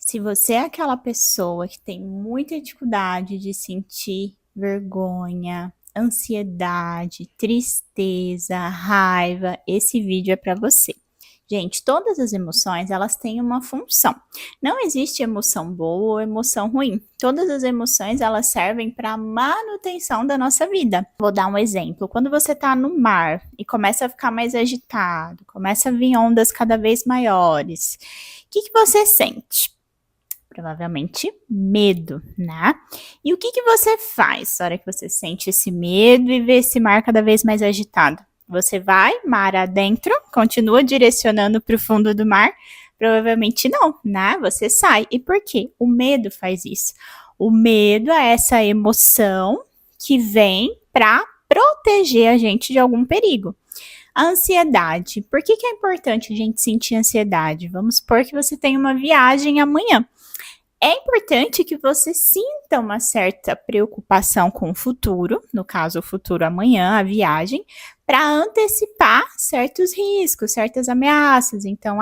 Se você é aquela pessoa que tem muita dificuldade de sentir vergonha, ansiedade, tristeza, raiva, esse vídeo é para você. Gente, todas as emoções, elas têm uma função. Não existe emoção boa ou emoção ruim. Todas as emoções, elas servem para a manutenção da nossa vida. Vou dar um exemplo. Quando você está no mar e começa a ficar mais agitado, começa a vir ondas cada vez maiores, o que você sente? Provavelmente medo, né? E o que você faz na hora que você sente esse medo e vê esse mar cada vez mais agitado? Você vai mar adentro, continua direcionando para o fundo do mar? Provavelmente não, né? Você sai. E por quê? O medo faz isso. O medo é essa emoção que vem para proteger a gente de algum perigo. A ansiedade. Por que é importante a gente sentir ansiedade? Vamos supor que você tem uma viagem amanhã. É importante que você sinta uma certa preocupação com o futuro, no caso, o futuro amanhã, a viagem, para antecipar certos riscos, certas ameaças. Então,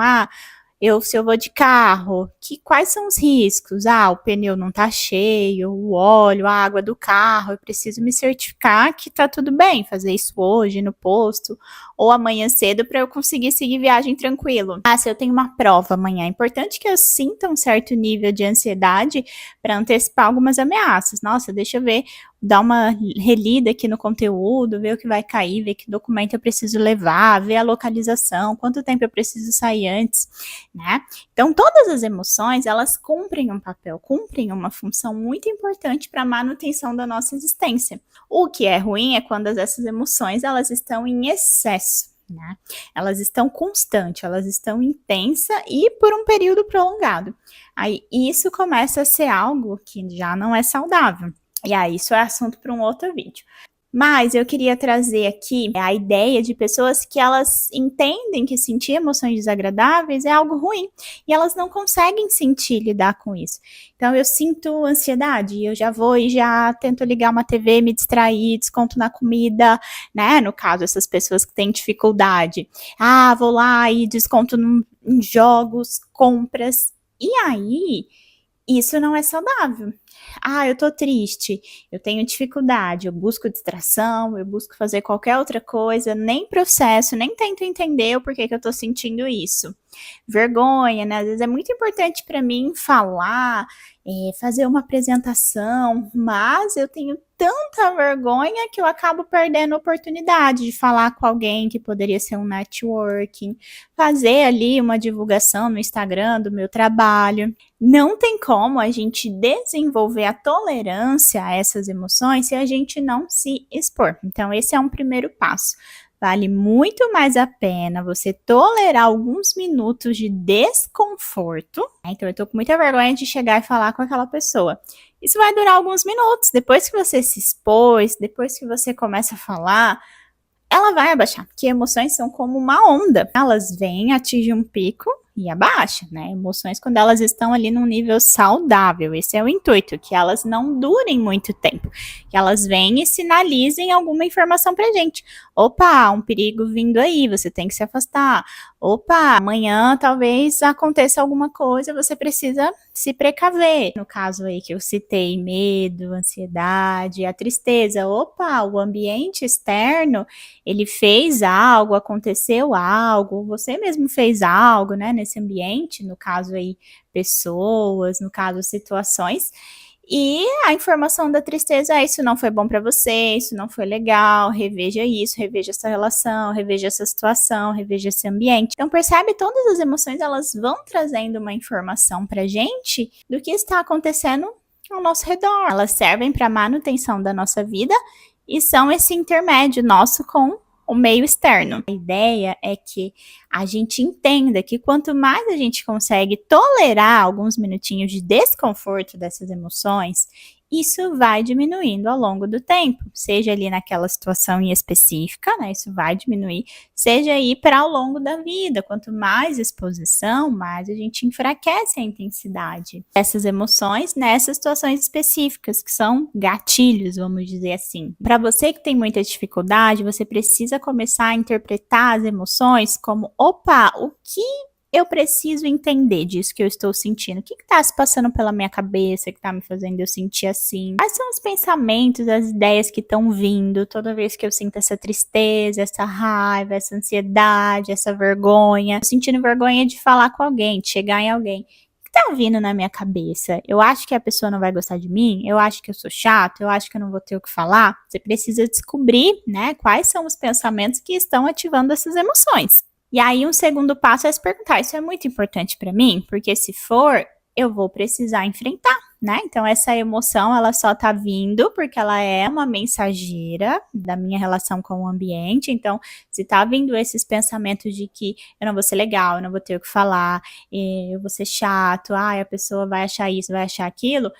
se eu vou de carro, quais são os riscos? O pneu não tá cheio, o óleo, a água do carro, eu preciso me certificar que tá tudo bem, fazer isso hoje no posto ou amanhã cedo para eu conseguir seguir viagem tranquilo. Se eu tenho uma prova amanhã, é importante que eu sinta um certo nível de ansiedade para antecipar algumas ameaças. Nossa, deixa eu ver, dar uma relida aqui no conteúdo, ver o que vai cair, ver que documento eu preciso levar, ver a localização, quanto tempo eu preciso sair antes, né? Então, todas as emoções, elas cumprem um papel, cumprem uma função muito importante para a manutenção da nossa existência. O que é ruim é quando essas emoções, elas estão em excesso, né? Elas estão constantes, elas estão intensas e por um período prolongado. Aí, isso começa a ser algo que já não é saudável. E aí, isso é assunto para um outro vídeo. Mas eu queria trazer aqui a ideia de pessoas que elas entendem que sentir emoções desagradáveis é algo ruim e elas não conseguem sentir lidar com isso. Então eu sinto ansiedade, eu já vou e já tento ligar uma TV, me distrair, desconto na comida, né? No caso, essas pessoas que têm dificuldade. Vou lá e desconto em jogos, compras. E aí, isso não é saudável. Eu tô triste, eu tenho dificuldade, eu busco distração, eu busco fazer qualquer outra coisa, nem processo, nem tento entender o porquê que eu tô sentindo isso. Vergonha, né? Às vezes é muito importante para mim falar, fazer uma apresentação, mas eu tenho tanta vergonha que eu acabo perdendo a oportunidade de falar com alguém que poderia ser um networking, fazer ali uma divulgação no Instagram do meu trabalho. Não tem como a gente desenvolver a tolerância a essas emoções se a gente não se expor. Então, esse é um primeiro passo. Vale muito mais a pena você tolerar alguns minutos de desconforto. Então, eu tô com muita vergonha de chegar e falar com aquela pessoa. Isso vai durar alguns minutos. Depois que você se expôs, depois que você começa a falar, ela vai abaixar, porque emoções são como uma onda. Elas vêm, atingem um pico e abaixa, né? Emoções quando elas estão ali num nível saudável. Esse é o intuito, que elas não durem muito tempo. Que elas vêm e sinalizem alguma informação pra gente. Opa, um perigo vindo aí, você tem que se afastar. Opa, amanhã talvez aconteça alguma coisa, você precisa se precaver. No caso aí que eu citei, medo, ansiedade, a tristeza. Opa, o ambiente externo, ele fez algo, aconteceu algo, você mesmo fez algo, né, nesse ambiente, no caso aí, pessoas, no caso, situações, e a informação da tristeza isso não foi bom para você, isso não foi legal, reveja isso, reveja essa relação, reveja essa situação, reveja esse ambiente. Então percebe, todas as emoções, elas vão trazendo uma informação pra gente do que está acontecendo ao nosso redor. Elas servem para manutenção da nossa vida e são esse intermédio nosso com o meio externo. A ideia é que a gente entenda que quanto mais a gente consegue tolerar alguns minutinhos de desconforto dessas emoções, isso vai diminuindo ao longo do tempo, seja ali naquela situação em específica, né? Isso vai diminuir, seja aí para ao longo da vida. Quanto mais exposição, mais a gente enfraquece a intensidade dessas emoções nessas situações específicas, que são gatilhos, vamos dizer assim. Para você que tem muita dificuldade, você precisa começar a interpretar as emoções como, opa, o que eu preciso entender disso que eu estou sentindo. O que está se passando pela minha cabeça que está me fazendo eu sentir assim? Quais são os pensamentos, as ideias que estão vindo toda vez que eu sinto essa tristeza, essa raiva, essa ansiedade, essa vergonha? Tô sentindo vergonha de falar com alguém, de chegar em alguém. O que tá vindo na minha cabeça? Eu acho que a pessoa não vai gostar de mim? Eu acho que eu sou chato? Eu acho que eu não vou ter o que falar? Você precisa descobrir, né, quais são os pensamentos que estão ativando essas emoções. E aí, um segundo passo é se perguntar: isso é muito importante para mim? Porque se for, eu vou precisar enfrentar, né? Então, essa emoção, ela só tá vindo porque ela é uma mensageira da minha relação com o ambiente. Então, se tá vindo esses pensamentos de que eu não vou ser legal, eu não vou ter o que falar, eu vou ser chato, a pessoa vai achar isso, vai achar aquilo,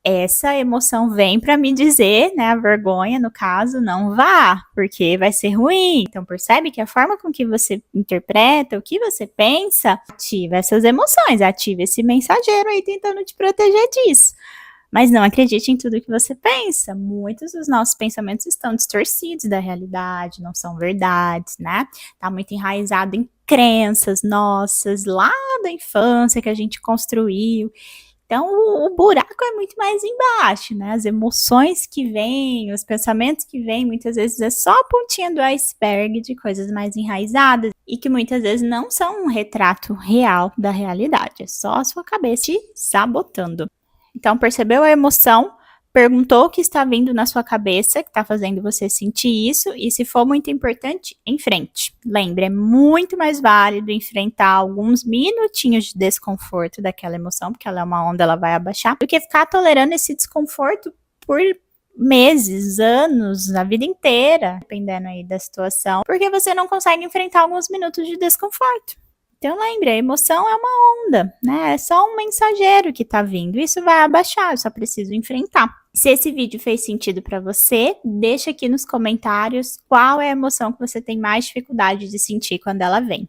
essa emoção vem para me dizer, né, a vergonha, no caso, não vá, porque vai ser ruim. Então, percebe que a forma com que você interpreta, o que você pensa, ativa essas emoções, ativa esse mensageiro aí tentando te proteger disso. Mas não acredite em tudo que você pensa. Muitos dos nossos pensamentos estão distorcidos da realidade, não são verdades, né? Tá muito enraizado em crenças nossas lá da infância que a gente construiu. Então, o buraco é muito mais embaixo, né? As emoções que vêm, os pensamentos que vêm, muitas vezes é só a pontinha do iceberg de coisas mais enraizadas e que muitas vezes não são um retrato real da realidade, é só a sua cabeça te sabotando. Então, percebeu a emoção? Perguntou o que está vindo na sua cabeça, que está fazendo você sentir isso, e se for muito importante, enfrente. Lembre, é muito mais válido enfrentar alguns minutinhos de desconforto daquela emoção, porque ela é uma onda, ela vai abaixar, do que ficar tolerando esse desconforto por meses, anos, a vida inteira, dependendo aí da situação, porque você não consegue enfrentar alguns minutos de desconforto. Então lembre, a emoção é uma onda, né? É só um mensageiro que tá vindo. Isso vai abaixar, eu só preciso enfrentar. Se esse vídeo fez sentido para você, deixa aqui nos comentários qual é a emoção que você tem mais dificuldade de sentir quando ela vem.